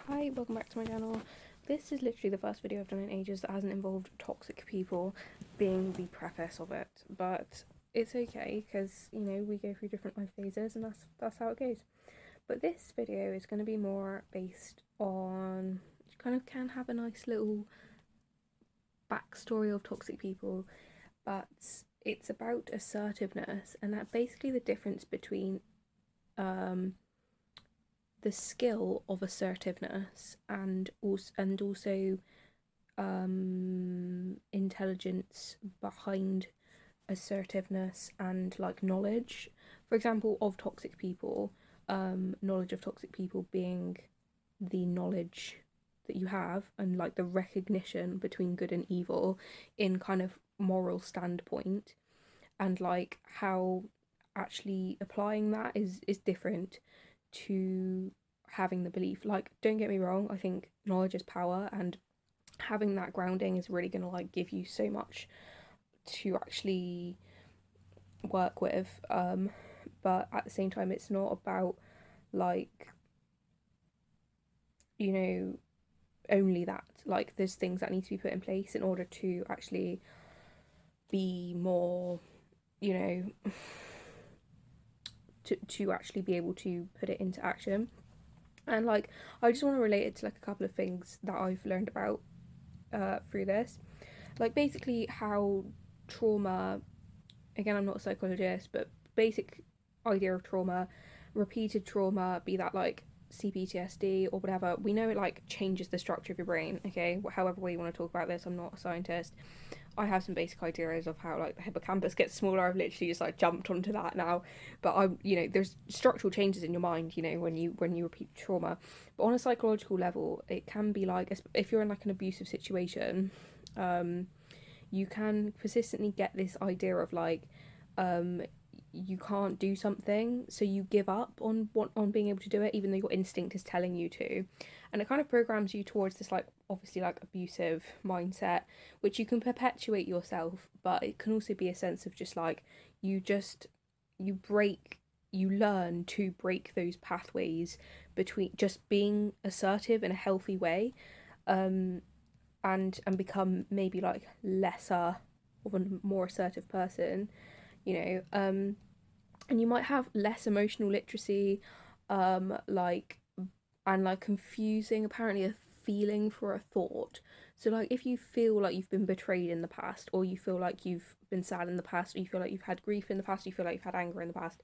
Hi, welcome back to my channel. This is literally the first video I've done in ages that hasn't involved toxic people being the preface of it, but it's okay because, you know, we go through different life phases and that's how it goes. But this video is going to be more based on, you kind of can have a nice little backstory of toxic people, but it's about assertiveness, and that basically the difference between the skill of assertiveness and also intelligence behind assertiveness and like knowledge, for example, of toxic people. Knowledge of toxic people being the knowledge that you have and like the recognition between good and evil in kind of moral standpoint, and like how actually applying that is different to having the belief. Like, don't get me wrong, I think knowledge is power, and having that grounding is really gonna like give you so much to actually work with. But at the same time, it's not about like, you know, only that. Like, there's things that need to be put in place in order to actually be more, you know, to actually be able to put it into action. And like, I just want to relate it to like a couple of things that I've learned about through this. Like, basically, how trauma, again, I'm not a psychologist, but basic idea of trauma, repeated trauma, be that like CPTSD or whatever, we know it like changes the structure of your brain, okay? However way you want to talk about this, I'm not a scientist. I have some basic ideas of how like the hippocampus gets smaller. I've literally just like jumped onto that now, but I'm, you know, there's structural changes in your mind, you know, when you repeat trauma. But on a psychological level, it can be like, if you're in like an abusive situation, you can persistently get this idea of like, um, you can't do something, so you give up on being able to do it, even though your instinct is telling you to, and it kind of programs you towards this like obviously like abusive mindset, which you can perpetuate yourself, but it can also be a sense of just like you just you break you learn to break those pathways between just being assertive in a healthy way, um and become maybe like lesser of a more assertive person, you know. And you might have less emotional literacy, like, and like confusing apparently a feeling for a thought. So like, if you feel like you've been betrayed in the past, or you feel like you've been sad in the past, or you feel like you've had grief in the past, or you feel like you've had anger in the past,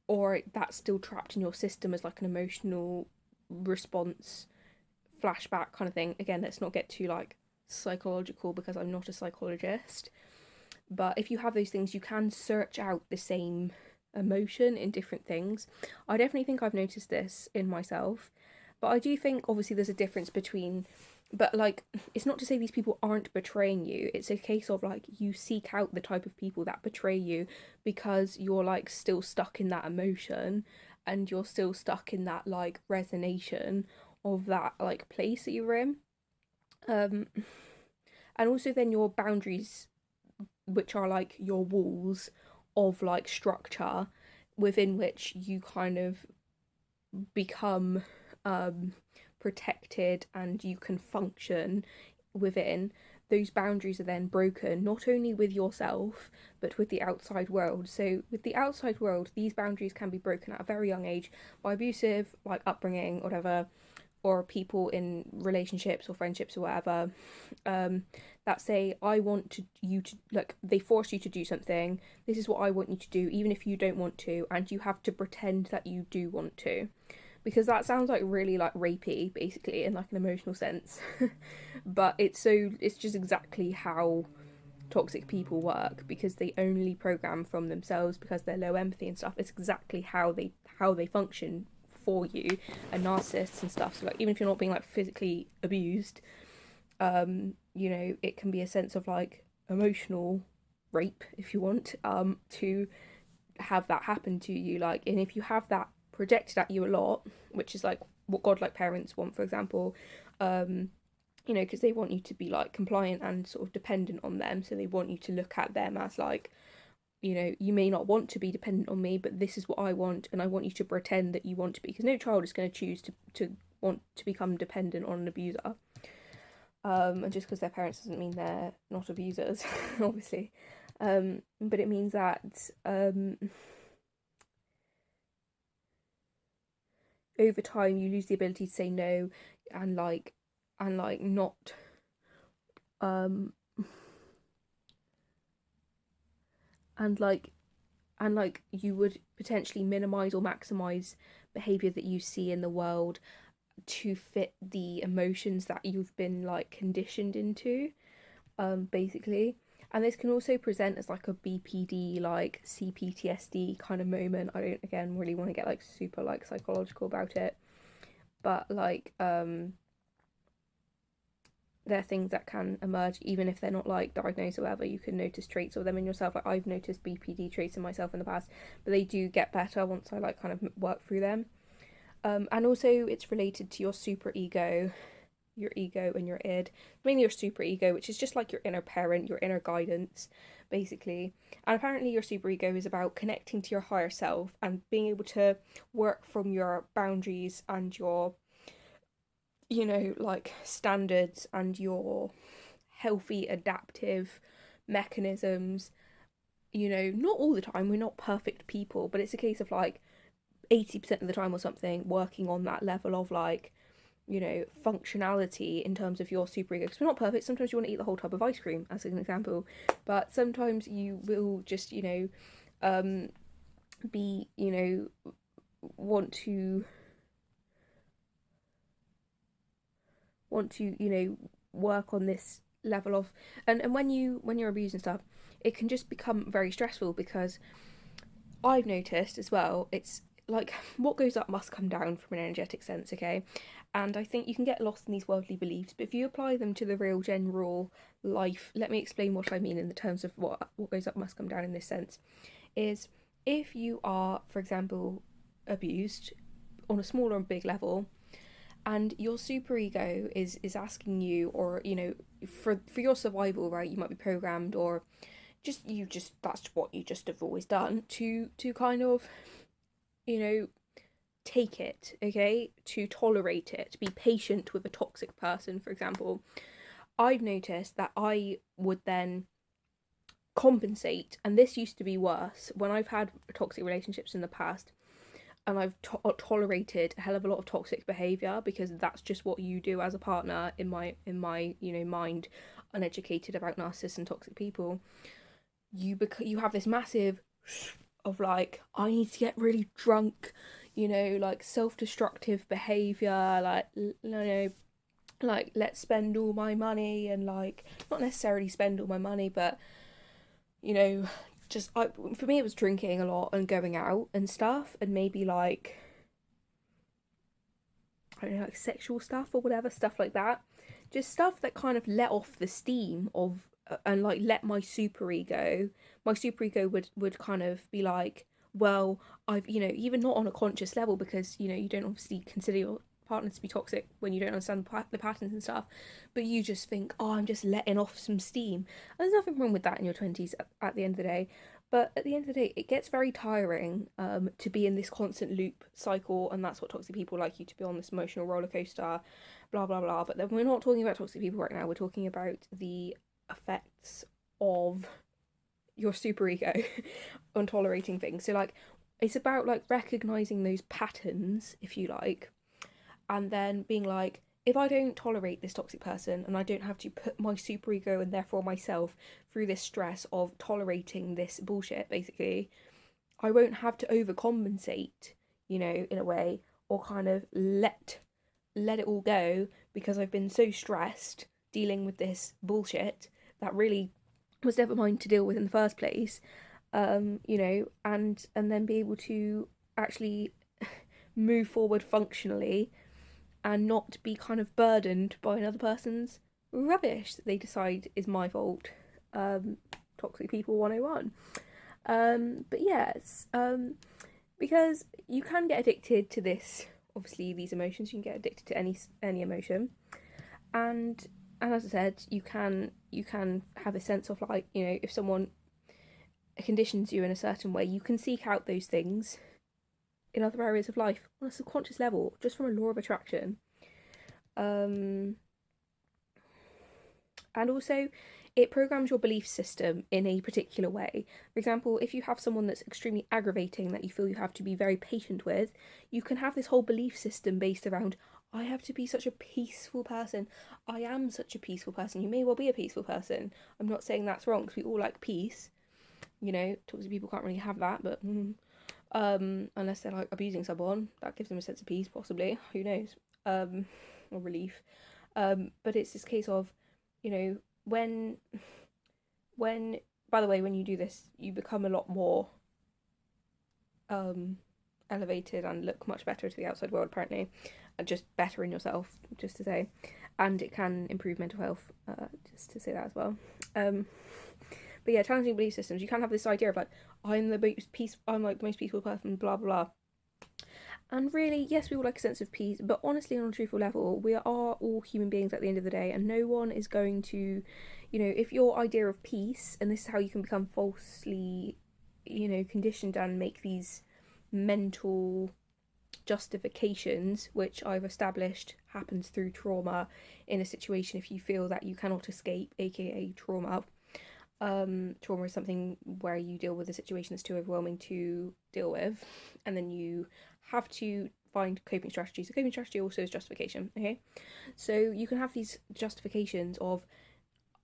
or that's still trapped in your system as like an emotional response flashback kind of thing. Again, let's not get too like psychological because I'm not a psychologist. But if you have those things, you can search out the same emotion in different things. I definitely think I've noticed this in myself. But I do think obviously there's a difference between, but like, it's not to say these people aren't betraying you. It's a case of like, you seek out the type of people that betray you because you're like still stuck in that emotion, and you're still stuck in that like resonation of that like place that you were in. Um and also then your boundaries, which are like your walls of like structure within which you kind of become um protected and you can function within. Those boundaries are then broken not only with yourself but with the outside world. So with the outside world, these boundaries can be broken at a very young age by abusive like upbringing, whatever, or people in relationships or friendships or whatever, that say, I want to you to, like, they force you to do something, this is what I want you to do even if you don't want to, and you have to pretend that you do want to, because that sounds like really like rapey basically in like an emotional sense. But it's just exactly how toxic people work, because they only program from themselves because they're low empathy and stuff. It's exactly how they function for you, and narcissists and stuff. So like, even if you're not being like physically abused, you know, it can be a sense of like emotional rape if you want, to have that happen to you. Like, and if you have that projected at you a lot, which is like what godlike parents want, for example, you know, because they want you to be like compliant and sort of dependent on them, so they want you to look at them as like, you know, you may not want to be dependent on me, but this is what I want, and I want you to pretend that you want to be, because no child is going to choose to want to become dependent on an abuser. And just because they're parents doesn't mean they're not abusers, obviously. But it means that over time you lose the ability to say no, and not and you would potentially minimize or maximize behavior that you see in the world to fit the emotions that you've been like conditioned into, basically. And this can also present as like a BPD, like CPTSD kind of moment. I don't, again, really want to get like super like psychological about it, but like there are things that can emerge even if they're not like diagnosed or whatever. You can notice traits of them in yourself. Like I've noticed BPD traits in myself in the past, but they do get better once I like kind of work through them. And also it's related to your super ego, your ego and your id, mainly your super ego, which is just like your inner parent, your inner guidance, basically. And apparently your super ego is about connecting to your higher self and being able to work from your boundaries and your, you know, like standards and your healthy adaptive mechanisms. You know, not all the time, we're not perfect people, but it's a case of like 80% of the time or something working on that level of like, you know, functionality in terms of your super ego. Because we're not perfect. Sometimes you want to eat the whole tub of ice cream, as an example, but sometimes you will just, you know, be, you know, want to you know, work on this level of, and when you're abused and stuff, it can just become very stressful, because I've noticed as well, it's like what goes up must come down from an energetic sense, okay? And I think you can get lost in these worldly beliefs, but if you apply them to the real general life, let me explain what I mean in the terms of what goes up must come down in this sense. Is if you are, for example, abused on a small or big level, and your superego is asking you, or you know, for your survival, right, you might be programmed, or just that's what you just have always done, to kind of, you know, take it, okay, to tolerate it, to be patient with a toxic person, for example. I've noticed that I would then compensate, and this used to be worse when I've had toxic relationships in the past, and I've tolerated a hell of a lot of toxic behavior, because that's just what you do as a partner, in my you know, mind, uneducated about narcissists and toxic people. You have this massive of like, I need to get really drunk, you know, like self-destructive behavior, like, you know, like let's spend all my money, and like not necessarily spend all my money, but you know, just for me it was drinking a lot and going out and stuff, and maybe like, I don't know, like sexual stuff or whatever, stuff like that. Just stuff that kind of let off the steam of, and like let my super ego would kind of be like, well, I've, you know, even not on a conscious level, because you know, you don't obviously consider your partner to be toxic when you don't understand the patterns and stuff, but you just think, oh, I'm just letting off some steam. And there's nothing wrong with that in your 20s at the end of the day, but at the end of the day, it gets very tiring, to be in this constant loop cycle, and that's what toxic people like you to be on, this emotional roller coaster, blah blah blah. But then we're not talking about toxic people right now. We're talking about the effects of your superego on tolerating things. So like, it's about like recognizing those patterns, if you like, and then being like, if I don't tolerate this toxic person, and I don't have to put my superego and therefore myself through this stress of tolerating this bullshit, basically, I won't have to overcompensate, you know, in a way, or kind of let it all go, because I've been so stressed dealing with this bullshit that really was never mine to deal with in the first place. You know, and then be able to actually move forward functionally, and not be kind of burdened by another person's rubbish that they decide is my fault. Toxic people 101. But yes, because you can get addicted to this, obviously these emotions, you can get addicted to any emotion, and as I said, you can have a sense of like, you know, if someone conditions you in a certain way, you can seek out those things in other areas of life on a subconscious level, just from a law of attraction. Um, and also, it programs your belief system in a particular way. For example, if you have someone that's extremely aggravating that you feel you have to be very patient with, you can have this whole belief system based around, I have to be such a peaceful person. I am such a peaceful person. You may well be a peaceful person. I'm not saying that's wrong because we all like peace. You know, toxic people can't really have that, but unless they're like abusing someone, that gives them a sense of peace, possibly. Who knows? Or relief. But it's this case of, you know, when by the way, when you do this, you become a lot more elevated and look much better to the outside world, apparently, and just better in yourself, just to say. And it can improve mental health, just to say that as well. But yeah, challenging belief systems. You can have this idea of like, I'm like the most peaceful person, blah blah blah. And really, yes, we all like a sense of peace, but honestly, on a truthful level, we are all human beings at the end of the day, and no one is going to, you know, if your idea of peace, and this is how you can become falsely, you know, conditioned and make these mental justifications, which I've established happens through trauma in a situation if you feel that you cannot escape, aka trauma. Trauma is something where you deal with a situation that's too overwhelming to deal with, and then you have to find coping strategies. The coping strategy also is justification, okay? So you can have these justifications of,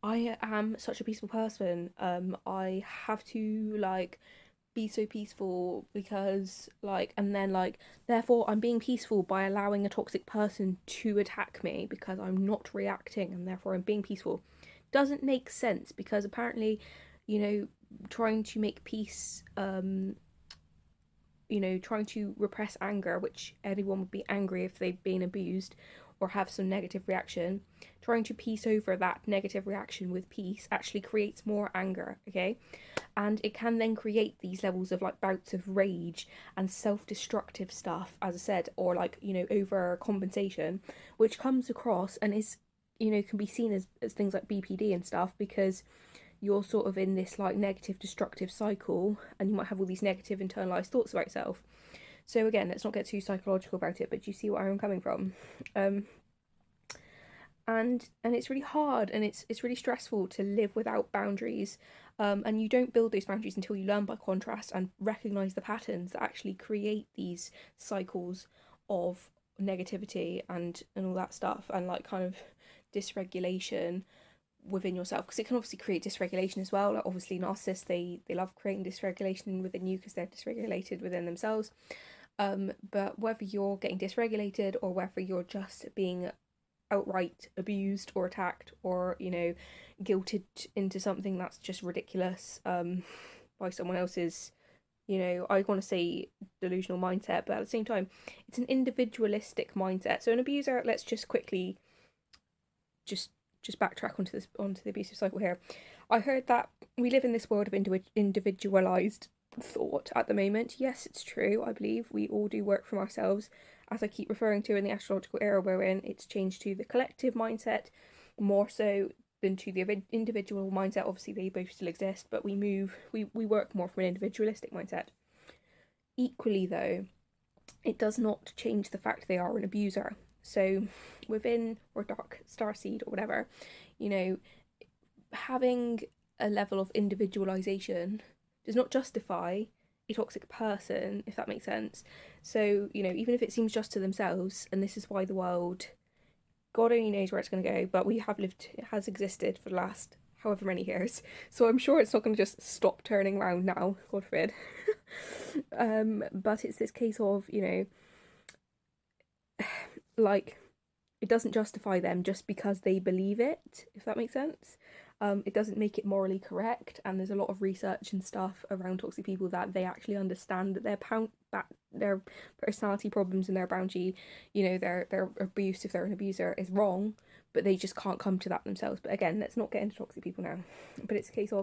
I am such a peaceful person, I have to like be so peaceful because like, and then like, therefore I'm being peaceful by allowing a toxic person to attack me because I'm not reacting, and therefore I'm being peaceful. Doesn't make sense, because apparently, you know, trying to make peace, you know, trying to repress anger, which anyone would be angry if they've been abused or have some negative reaction, trying to piece over that negative reaction with peace actually creates more anger, okay? And it can then create these levels of like bouts of rage and self-destructive stuff, as I said, or like, you know, over compensation, which comes across and is, you know, can be seen as things like BPD and stuff, because you're sort of in this like negative destructive cycle, and you might have all these negative internalized thoughts about yourself. So again, let's not get too psychological about it, but do you see where I'm coming from? um and it's really hard, and it's really stressful to live without boundaries, and you don't build those boundaries until you learn by contrast and recognize the patterns that actually create these cycles of negativity and all that stuff, and like kind of dysregulation within yourself, because it can obviously create dysregulation as well. Like obviously narcissists, they love creating dysregulation within you because they're dysregulated within themselves. But whether you're getting dysregulated or whether you're just being outright abused or attacked, or you know, guilted into something that's just ridiculous, by someone else's, you know, I want to say delusional mindset, but at the same time it's an individualistic mindset. So an abuser, let's just quickly just backtrack onto the abusive cycle here. I heard that we live in this world of individualized thought at the moment. Yes, it's true. I believe we all do work from ourselves. As I keep referring to, in the astrological era we're in, it's changed to the collective mindset more so than to the individual mindset. Obviously, they both still exist, but we work more from an individualistic mindset. Equally, though, it does not change the fact they are an abuser. So, within, or dark starseed or whatever, you know, having a level of individualization does not justify a toxic person, if that makes sense. So, you know, even if it seems just to themselves, and this is why the world, God only knows where it's going to go, but it has existed for the last however many years. So I'm sure it's not going to just stop turning around now, God forbid. But it's this case of, you know, like, it doesn't justify them just because they believe it, if that makes sense. It doesn't make it morally correct, and there's a lot of research and stuff around toxic people that they actually understand that their personality problems and their boundary, you know, their abuse, if they're an abuser, is wrong, but they just can't come to that themselves. But again, let's not get into toxic people now. But it's a case of